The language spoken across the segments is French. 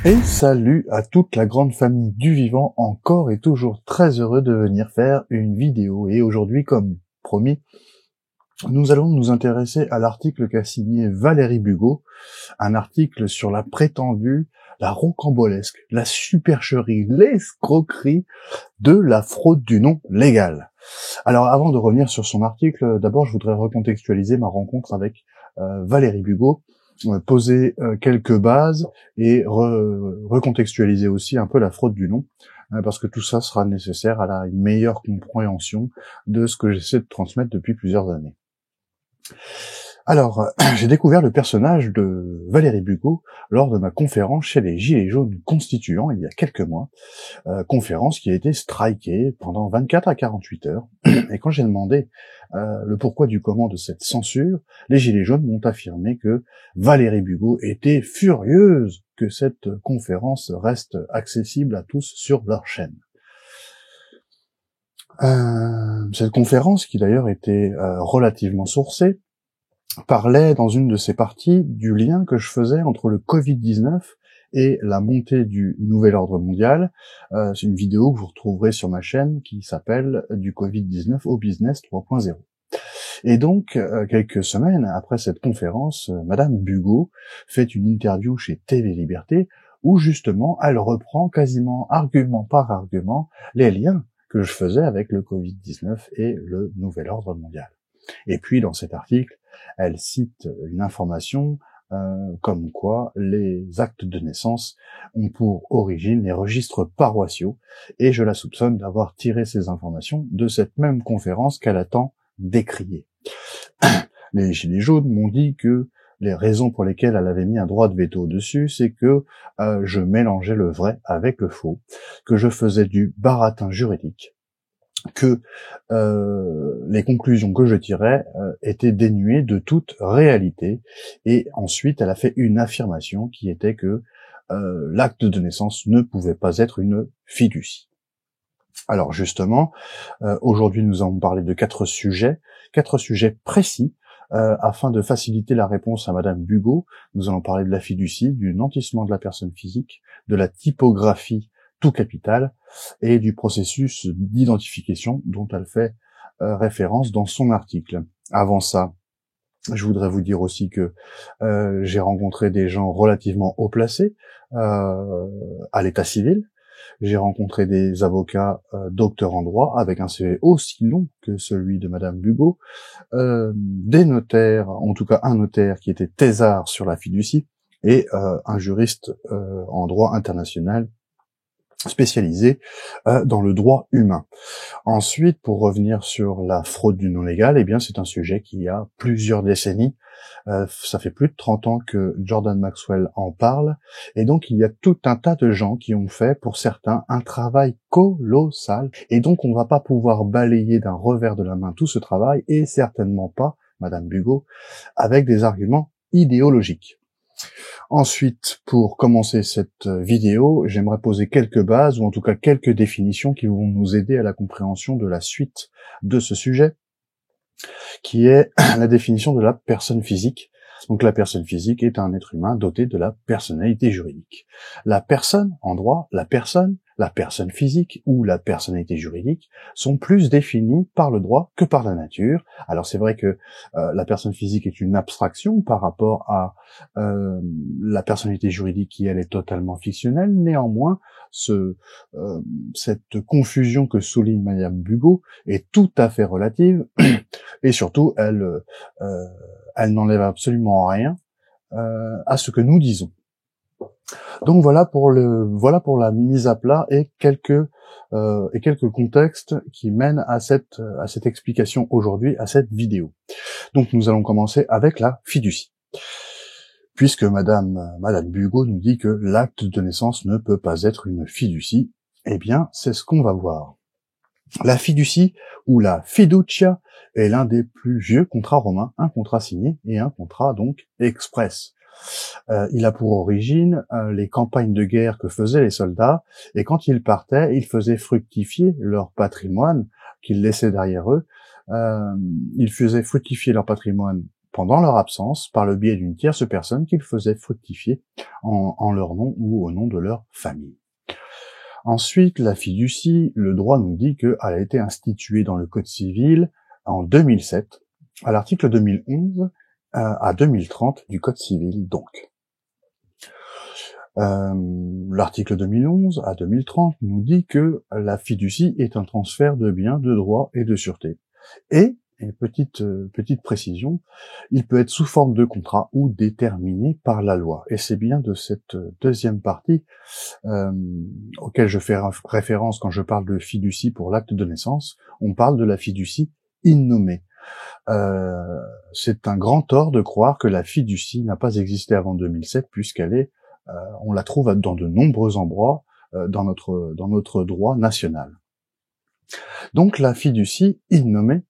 Et salut à toute la grande famille du vivant, encore et toujours très heureux de venir faire une vidéo. Et aujourd'hui, comme promis, nous allons nous intéresser à l'article qu'a signé Valérie Bugeaud, un article sur la prétendue, la rocambolesque, la supercherie, l'escroquerie de la fraude du nom légal. Alors avant de revenir sur son article, d'abord je voudrais recontextualiser ma rencontre avec Valérie Bugeaud, poser quelques bases et recontextualiser aussi un peu la fraude du nom, parce que tout ça sera nécessaire à une meilleure compréhension de ce que j'essaie de transmettre depuis plusieurs années. Alors, j'ai découvert le personnage de Valérie Bugeaud lors de ma conférence chez les Gilets jaunes constituants il y a quelques mois, conférence qui a été strikée pendant 24 à 48 heures. Et quand j'ai demandé le pourquoi du comment de cette censure, les Gilets jaunes m'ont affirmé que Valérie Bugeaud était furieuse que cette conférence reste accessible à tous sur leur chaîne. Cette conférence, qui d'ailleurs était relativement sourcée, parlait dans une de ses parties du lien que je faisais entre le Covid-19 et la montée du nouvel ordre mondial. C'est une vidéo que vous retrouverez sur ma chaîne qui s'appelle « Du Covid-19 au business 3.0 ». Et donc, quelques semaines après cette conférence, Madame Bugeaud fait une interview chez TV Liberté où justement elle reprend quasiment argument par argument les liens que je faisais avec le Covid-19 et le nouvel ordre mondial. Et puis dans cet article, elle cite une information comme quoi les actes de naissance ont pour origine les registres paroissiaux, et je la soupçonne d'avoir tiré ces informations de cette même conférence qu'elle a tant décriée. Les Gilets jaunes m'ont dit que les raisons pour lesquelles elle avait mis un droit de veto dessus, c'est que je mélangeais le vrai avec le faux, que je faisais du baratin juridique, que les conclusions que je tirais étaient dénuées de toute réalité. Et ensuite, elle a fait une affirmation qui était que l'acte de naissance ne pouvait pas être une fiducie. Alors justement, aujourd'hui nous allons parler de quatre sujets précis, afin de faciliter la réponse à Madame Bugeaud. Nous allons parler de la fiducie, du nantissement de la personne physique, de la typographie tout capital, et du processus d'identification dont elle fait référence dans son article. Avant ça, je voudrais vous dire aussi que j'ai rencontré des gens relativement haut placés à l'état civil. J'ai rencontré des avocats docteurs en droit avec un CV aussi long que celui de Madame Bugeaud, des notaires, en tout cas un notaire qui était thésard sur la fiducie, et un juriste en droit international spécialisé dans le droit humain. Ensuite, pour revenir sur la fraude du non légal, eh bien c'est un sujet qui a plusieurs décennies. Ça fait plus de 30 ans que Jordan Maxwell en parle, et donc il y a tout un tas de gens qui ont fait, pour certains, un travail colossal, et donc on ne va pas pouvoir balayer d'un revers de la main tout ce travail, et certainement pas, Madame Bugeaud, avec des arguments idéologiques. Ensuite, pour commencer cette vidéo, j'aimerais poser quelques bases, ou en tout cas quelques définitions qui vont nous aider à la compréhension de la suite de ce sujet, qui est la définition de la personne physique. Donc la personne physique est un être humain doté de la personnalité juridique. La personne, en droit, la personne physique ou la personnalité juridique sont plus définies par le droit que par la nature. Alors c'est vrai que la personne physique est une abstraction par rapport à la personnalité juridique qui, elle, est totalement fictionnelle. Néanmoins, cette confusion que souligne Madame Bugeaud est tout à fait relative, et surtout, elle n'enlève absolument rien à ce que nous disons. Donc voilà pour la mise à plat et quelques contextes qui mènent à cette explication aujourd'hui, à cette vidéo. Donc nous allons commencer avec la fiducie, puisque Madame Bugeaud nous dit que l'acte de naissance ne peut pas être une fiducie. Eh bien, c'est ce qu'on va voir. La fiducie, ou la fiducia, est l'un des plus vieux contrats romains, un contrat signé et un contrat donc express. Il a pour origine les campagnes de guerre que faisaient les soldats, et quand ils partaient, ils faisaient fructifier leur patrimoine qu'ils laissaient derrière eux. Ils faisaient fructifier leur patrimoine pendant leur absence, par le biais d'une tierce personne qu'ils faisaient fructifier en leur nom ou au nom de leur famille. Ensuite, la fiducie, le droit nous dit qu'elle a été instituée dans le Code civil en 2007, à l'article 2011 à 2030 du Code civil donc. L'article 2011 à 2030 nous dit que la fiducie est un transfert de biens, de droits et de sûreté. Et petite précision, il peut être sous forme de contrat ou déterminé par la loi. Et c'est bien de cette deuxième partie auquel je fais référence quand je parle de fiducie pour l'acte de naissance. On parle de la fiducie innommée. C'est un grand tort de croire que la fiducie n'a pas existé avant 2007 puisqu'elle est, on la trouve dans de nombreux endroits dans notre droit national. Donc la fiducie innommée,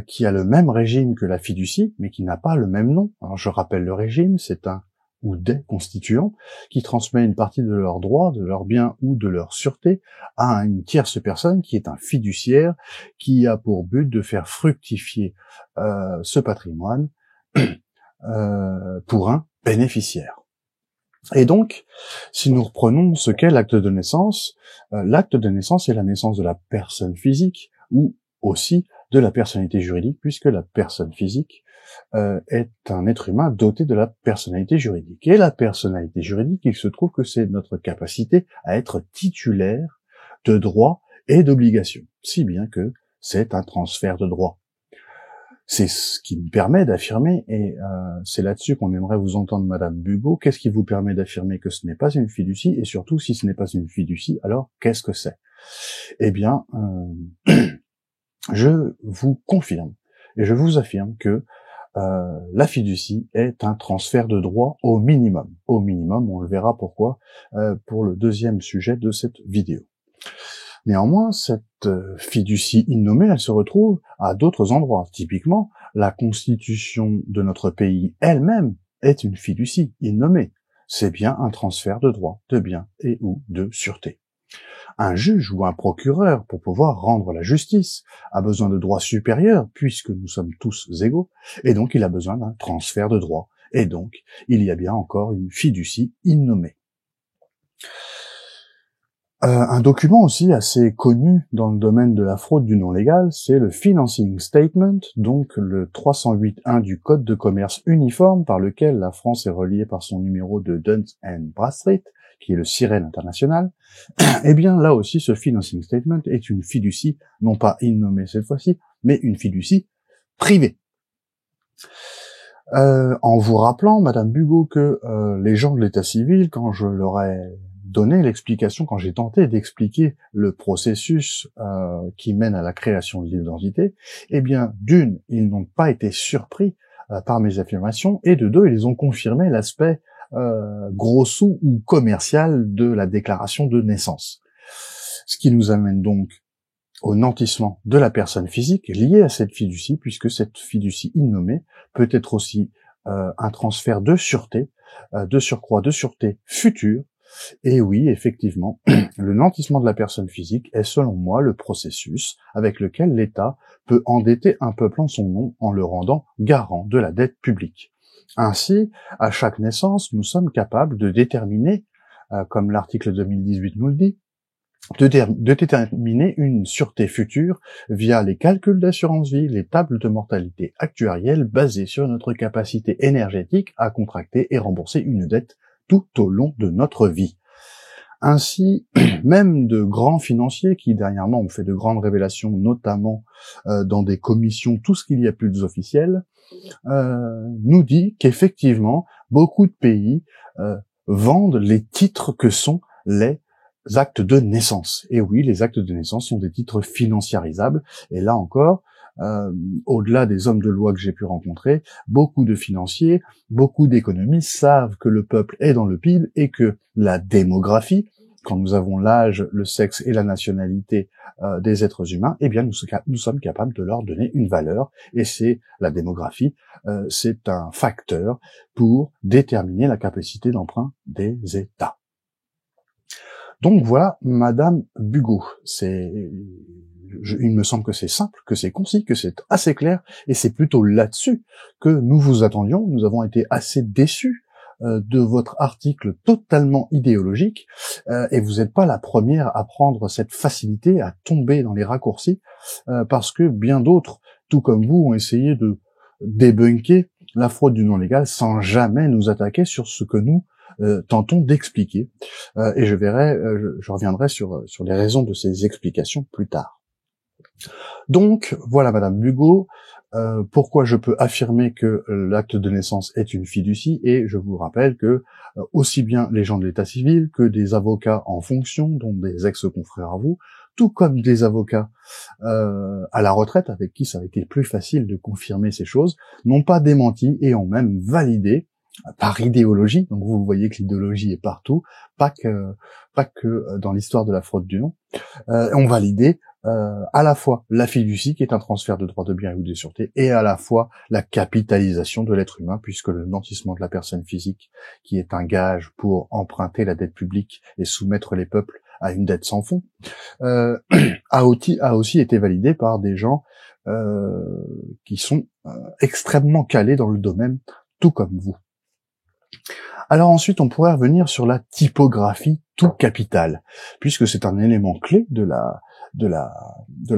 qui a le même régime que la fiducie, mais qui n'a pas le même nom. Alors je rappelle le régime, c'est un ou des constituants qui transmet une partie de leurs droits, de leurs biens ou de leur sûreté à une tierce personne qui est un fiduciaire qui a pour but de faire fructifier ce patrimoine pour un bénéficiaire. Et donc, si nous reprenons ce qu'est l'acte de naissance est la naissance de la personne physique ou aussi de la personnalité juridique, puisque la personne physique est un être humain doté de la personnalité juridique. Et la personnalité juridique, il se trouve que c'est notre capacité à être titulaire de droits et d'obligations, si bien que c'est un transfert de droits. C'est ce qui me permet d'affirmer, et c'est là-dessus qu'on aimerait vous entendre, Madame Bugeaud, qu'est-ce qui vous permet d'affirmer que ce n'est pas une fiducie, et surtout, si ce n'est pas une fiducie, alors qu'est-ce que c'est? Eh bien, je vous confirme, et je vous affirme que la fiducie est un transfert de droit au minimum. Au minimum, on le verra pourquoi pour le deuxième sujet de cette vidéo. Néanmoins, cette fiducie innommée, elle se retrouve à d'autres endroits. Typiquement, la constitution de notre pays elle-même est une fiducie innommée. C'est bien un transfert de droit, de biens et ou de sûreté. Un juge ou un procureur, pour pouvoir rendre la justice, a besoin de droits supérieurs, puisque nous sommes tous égaux, et donc il a besoin d'un transfert de droits. Et donc, il y a bien encore une fiducie innommée. Un document aussi assez connu dans le domaine de la fraude du non légal, c'est le Financing Statement, donc le 308.1 du Code de commerce uniforme par lequel la France est reliée par son numéro de Dun & Bradstreet, qui est le sirène international. Eh bien, là aussi, ce Financing Statement est une fiducie, non pas innommée cette fois-ci, mais une fiducie privée. En vous rappelant, Madame Bugeaud, que les gens de l'état civil, quand je leur ai donné l'explication, quand j'ai tenté d'expliquer le processus qui mène à la création de l'identité, eh bien, d'une, ils n'ont pas été surpris par mes affirmations, et de deux, ils ont confirmé l'aspect grosso ou commercial de la déclaration de naissance. Ce qui nous amène donc au nantissement de la personne physique liée à cette fiducie, puisque cette fiducie innommée peut être aussi un transfert de sûreté, de surcroît de sûreté future. Et oui, effectivement, le nantissement de la personne physique est selon moi le processus avec lequel l'État peut endetter un peuple en son nom en le rendant garant de la dette publique. Ainsi, à chaque naissance, nous sommes capables de déterminer, comme l'article 2018 nous le dit, de déterminer une sûreté future via les calculs d'assurance vie, les tables de mortalité actuarielle basées sur notre capacité énergétique à contracter et rembourser une dette tout au long de notre vie. Ainsi, même de grands financiers qui dernièrement ont fait de grandes révélations, notamment dans des commissions, tout ce qu'il y a plus officiel, nous dit qu'effectivement, beaucoup de pays vendent les titres que sont les actes de naissance. Et oui, les actes de naissance sont des titres financiarisables. Et là encore, au-delà des hommes de loi que j'ai pu rencontrer, beaucoup de financiers, beaucoup d'économistes savent que le peuple est dans le PIB et que la démographie, quand nous avons l'âge, le sexe et la nationalité des êtres humains, eh bien nous sommes capables de leur donner une valeur. Et c'est la démographie, c'est un facteur pour déterminer la capacité d'emprunt des États. Donc voilà, Madame Bugeaud, c'est il me semble que c'est simple, que c'est concis, que c'est assez clair, et c'est plutôt là-dessus que nous vous attendions. Nous avons été assez déçus de votre article totalement idéologique, et vous n'êtes pas la première à prendre cette facilité à tomber dans les raccourcis, parce que bien d'autres, tout comme vous, ont essayé de débunker la fraude du non légal sans jamais nous attaquer sur ce que nous tentons d'expliquer. Et je reviendrai sur les raisons de ces explications plus tard. Donc, voilà Madame Bugeaud, pourquoi je peux affirmer que l'acte de naissance est une fiducie, et je vous rappelle que aussi bien les gens de l'état civil que des avocats en fonction, dont des ex-confrères à vous, tout comme des avocats à la retraite, avec qui ça a été plus facile de confirmer ces choses, n'ont pas démenti et ont même validé par idéologie. Donc vous voyez que l'idéologie est partout, pas que dans l'histoire de la fraude du nom, ont validé à la fois la fiducie, qui est un transfert de droits de biens ou de sûreté, et à la fois la capitalisation de l'être humain, puisque le nantissement de la personne physique, qui est un gage pour emprunter la dette publique et soumettre les peuples à une dette sans fond, a aussi été validé par des gens qui sont extrêmement calés dans le domaine, tout comme vous. Alors ensuite, on pourrait revenir sur la typographie tout capital, puisque c'est un élément clé de la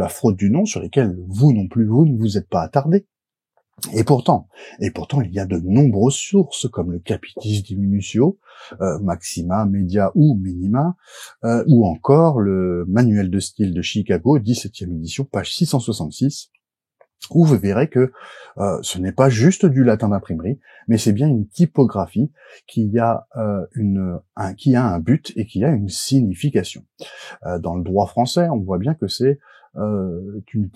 fraude du nom, sur lesquels vous non plus, vous ne vous êtes pas attardé. Et pourtant, il y a de nombreuses sources, comme le Capitis Diminutio, Maxima, Media ou Minima, ou encore le Manuel de style de Chicago, 17e édition, page 666, où vous verrez que ce n'est pas juste du latin d'imprimerie, mais c'est bien une typographie qui a un but et qui a une signification. Dans le droit français, on voit bien que c'est une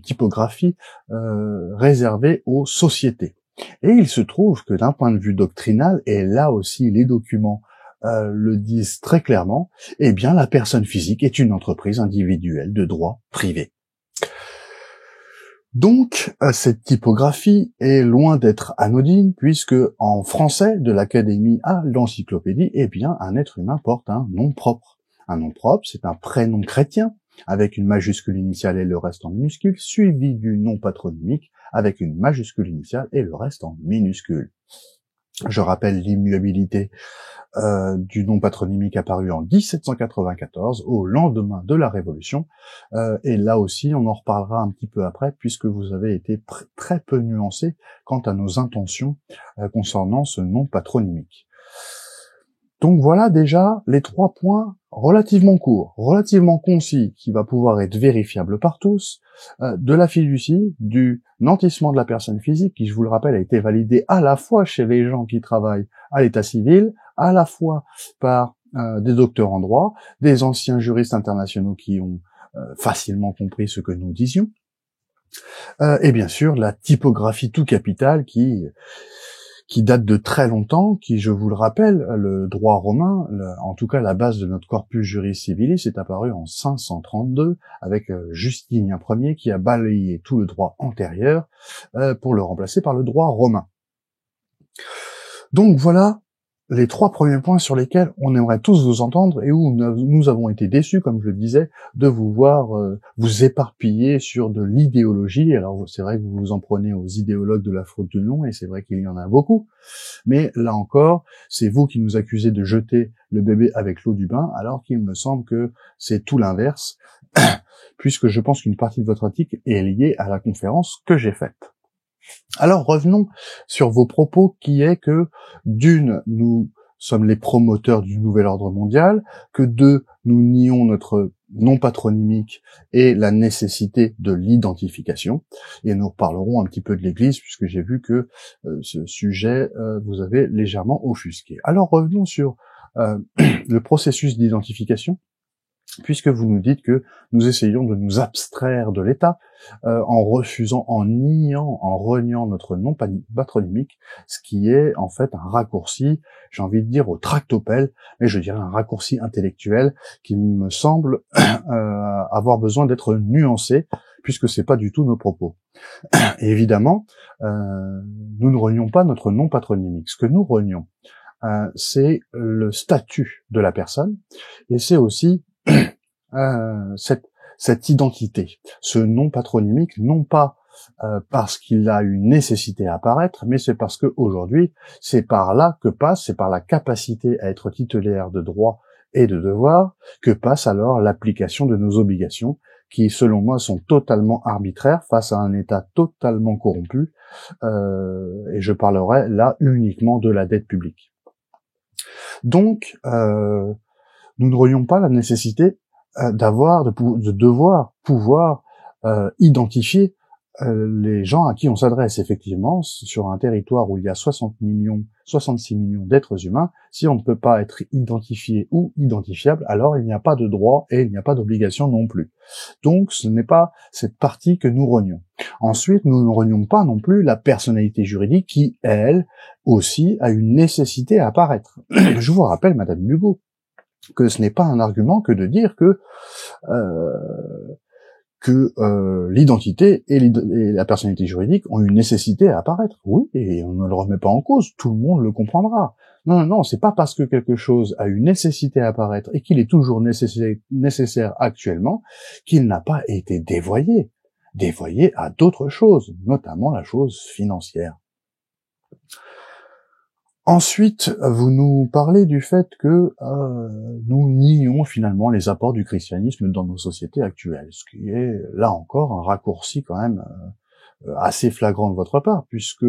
typographie réservée aux sociétés. Et il se trouve que d'un point de vue doctrinal, et là aussi les documents le disent très clairement, eh bien la personne physique est une entreprise individuelle de droit privé. Donc, cette typographie est loin d'être anodine, puisque en français, de l'Académie à l'encyclopédie, eh bien, un être humain porte un nom propre. Un nom propre, c'est un prénom chrétien, avec une majuscule initiale et le reste en minuscule, suivi du nom patronymique, avec une majuscule initiale et le reste en minuscule. Je rappelle l'immuabilité du nom patronymique apparu en 1794, au lendemain de la Révolution, et là aussi on en reparlera un petit peu après, puisque vous avez été très peu nuancé quant à nos intentions concernant ce nom patronymique. Donc voilà déjà les 3 points relativement courts, relativement concis, qui va pouvoir être vérifiable par tous, de la fiducie, du nantissement de la personne physique, qui, je vous le rappelle, a été validé à la fois chez les gens qui travaillent à l'état civil, à la fois par des docteurs en droit, des anciens juristes internationaux qui ont facilement compris ce que nous disions, et bien sûr la typographie tout capital qui date de très longtemps, qui, je vous le rappelle, le droit romain, en tout cas la base de notre corpus juris civilis, est apparu en 532 avec Justinien Ier, qui a balayé tout le droit antérieur pour le remplacer par le droit romain. Donc voilà les 3 premiers points sur lesquels on aimerait tous vous entendre, et où nous avons été déçus, comme je le disais, de vous voir vous éparpiller sur de l'idéologie. Alors c'est vrai que vous vous en prenez aux idéologues de la fraude du nom, et c'est vrai qu'il y en a beaucoup, mais là encore, c'est vous qui nous accusez de jeter le bébé avec l'eau du bain, alors qu'il me semble que c'est tout l'inverse, puisque je pense qu'une partie de votre article est liée à la conférence que j'ai faite. Alors revenons sur vos propos, qui est que, d'une, nous sommes les promoteurs du nouvel ordre mondial, que 2, nous nions notre nom patronymique et la nécessité de l'identification, et nous reparlerons un petit peu de l'Église, puisque j'ai vu que ce sujet vous avait légèrement offusqué. Alors revenons sur le processus d'identification, puisque vous nous dites que nous essayons de nous abstraire de l'État en refusant, en niant, en reniant notre nom patronymique, ce qui est en fait un raccourci, j'ai envie de dire au tractopelle, mais je dirais un raccourci intellectuel qui me semble avoir besoin d'être nuancé, puisque c'est pas du tout nos propos. Et évidemment, nous ne renions pas notre nom patronymique. Ce que nous renions, c'est le statut de la personne, et c'est aussi cette identité, ce nom patronymique, non pas parce qu'il a une nécessité à apparaître, mais c'est parce que aujourd'hui, c'est par là que passe, c'est par la capacité à être titulaire de droits et de devoirs que passe alors l'application de nos obligations, qui, selon moi, sont totalement arbitraires face à un État totalement corrompu, et je parlerai là uniquement de la dette publique. Donc, nous n'aurions pas la nécessité de devoir pouvoir identifier les gens à qui on s'adresse. Effectivement, sur un territoire où il y a 66 millions d'êtres humains, si on ne peut pas être identifié ou identifiable, alors il n'y a pas de droit et il n'y a pas d'obligation non plus. Donc ce n'est pas cette partie que nous renions. Ensuite, nous ne renions pas non plus la personnalité juridique qui, elle, aussi a une nécessité à apparaître. Je vous rappelle, Madame Bugeaud, que ce n'est pas un argument que de dire que l'identité et la personnalité juridique ont une nécessaire à apparaître. Oui, et on ne le remet pas en cause, tout le monde le comprendra. Non, c'est pas parce que quelque chose a une nécessité à apparaître et qu'il est toujours nécessaire actuellement qu'il n'a pas été dévoyé à d'autres choses, notamment la chose financière. Ensuite, vous nous parlez du fait que nous nions finalement les apports du christianisme dans nos sociétés actuelles, ce qui est, là encore, un raccourci quand même assez flagrant de votre part, puisque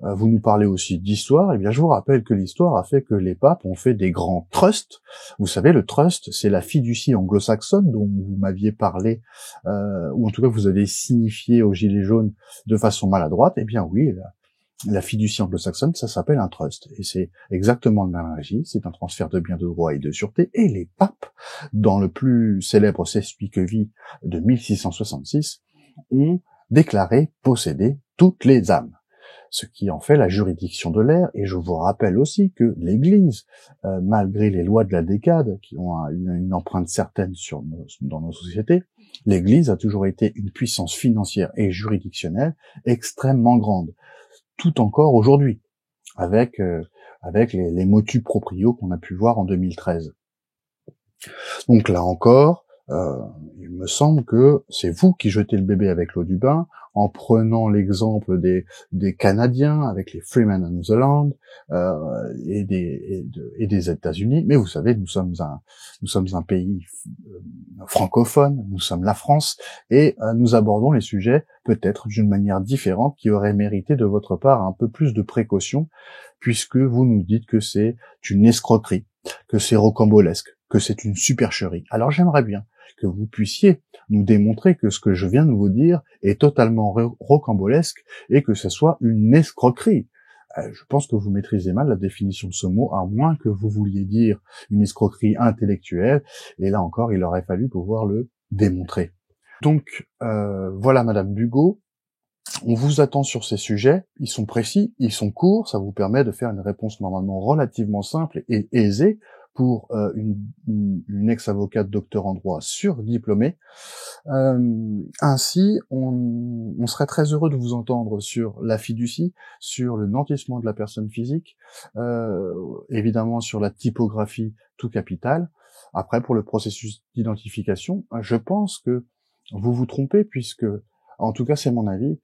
vous nous parlez aussi d'histoire. Eh bien, je vous rappelle que l'histoire a fait que les papes ont fait des grands trusts. Vous savez, le trust, c'est la fiducie anglo-saxonne dont vous m'aviez parlé, ou en tout cas vous avez signifié aux Gilets jaunes de façon maladroite. Eh bien oui, la fiducie anglo-saxonne, ça s'appelle un trust. Et c'est exactement le même régime, c'est un transfert de biens de droit et de sûreté. Et les papes, dans le plus célèbre Sespi que Vie de 1666, ont déclaré posséder toutes les âmes. Ce qui en fait la juridiction de l'air. Et je vous rappelle aussi que l'Église, malgré les lois de la décade, qui ont une empreinte certaine dans nos sociétés, l'Église a toujours été une puissance financière et juridictionnelle extrêmement grande. Tout encore aujourd'hui, avec les motu proprio qu'on a pu voir en 2013. Donc là encore, il me semble que c'est vous qui jetez le bébé avec l'eau du bain, en prenant l'exemple des Canadiens avec les Freemen and the Land et des États-Unis. Mais vous savez, nous sommes un pays francophone, nous sommes la France, et nous abordons les sujets peut-être d'une manière différente qui aurait mérité de votre part un peu plus de précaution, puisque vous nous dites que c'est une escroquerie, que c'est rocambolesque, que c'est une supercherie. Alors j'aimerais bien que vous puissiez nous démontrer que ce que je viens de vous dire est totalement rocambolesque et que ce soit une escroquerie. Je pense que vous maîtrisez mal la définition de ce mot, à moins que vous vouliez dire une escroquerie intellectuelle, et là encore, il aurait fallu pouvoir le démontrer. Donc, voilà Madame Bugeaud, on vous attend sur ces sujets, ils sont précis, ils sont courts, ça vous permet de faire une réponse normalement relativement simple et aisée pour une ex-avocate docteur en droit surdiplômée. Ainsi, on serait très heureux de vous entendre sur la fiducie, sur le nantissement de la personne physique, évidemment sur la typographie tout capital. Après, pour le processus d'identification, je pense que vous vous trompez puisque, en tout cas c'est mon avis,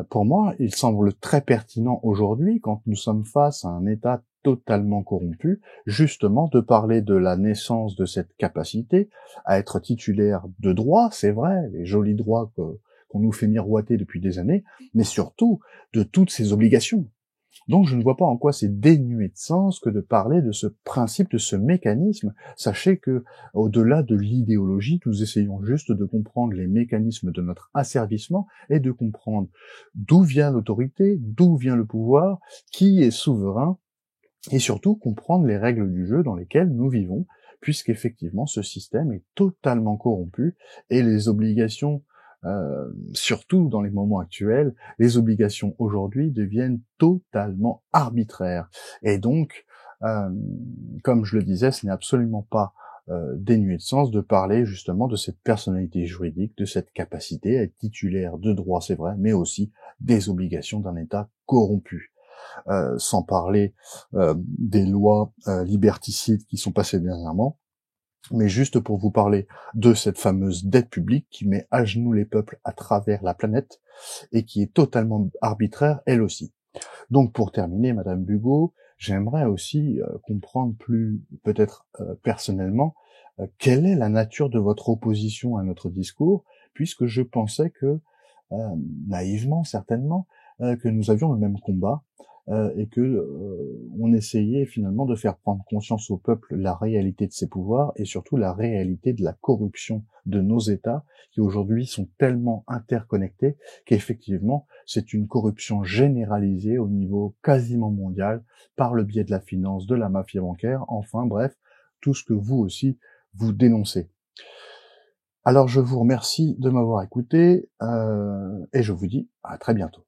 pour moi, il semble très pertinent aujourd'hui, quand nous sommes face à un État totalement corrompu, justement de parler de la naissance de cette capacité à être titulaire de droits, c'est vrai, les jolis droits qu'on nous fait miroiter depuis des années, mais surtout de toutes ces obligations. Donc je ne vois pas en quoi c'est dénué de sens que de parler de ce principe, de ce mécanisme. Sachez que, au-delà de l'idéologie, nous essayons juste de comprendre les mécanismes de notre asservissement et de comprendre d'où vient l'autorité, d'où vient le pouvoir, qui est souverain, et surtout comprendre les règles du jeu dans lesquelles nous vivons, puisqu'effectivement ce système est totalement corrompu et les obligations, surtout dans les moments actuels, les obligations aujourd'hui deviennent totalement arbitraires. Et donc, comme je le disais, ce n'est absolument pas dénué de sens de parler justement de cette personnalité juridique, de cette capacité à être titulaire de droits, c'est vrai, mais aussi des obligations d'un État corrompu. Sans parler des lois liberticides qui sont passées dernièrement, mais juste pour vous parler de cette fameuse dette publique qui met à genoux les peuples à travers la planète et qui est totalement arbitraire elle aussi. Donc pour terminer, Madame Bugeaud, j'aimerais aussi comprendre plus, peut-être personnellement, quelle est la nature de votre opposition à notre discours, puisque je pensais que, naïvement certainement, que nous avions le même combat et que on essayait finalement de faire prendre conscience au peuple la réalité de ses pouvoirs et surtout la réalité de la corruption de nos États qui aujourd'hui sont tellement interconnectés qu'effectivement c'est une corruption généralisée au niveau quasiment mondial par le biais de la finance, de la mafia bancaire, enfin bref, tout ce que vous aussi vous dénoncez. Alors je vous remercie de m'avoir écouté et je vous dis à très bientôt.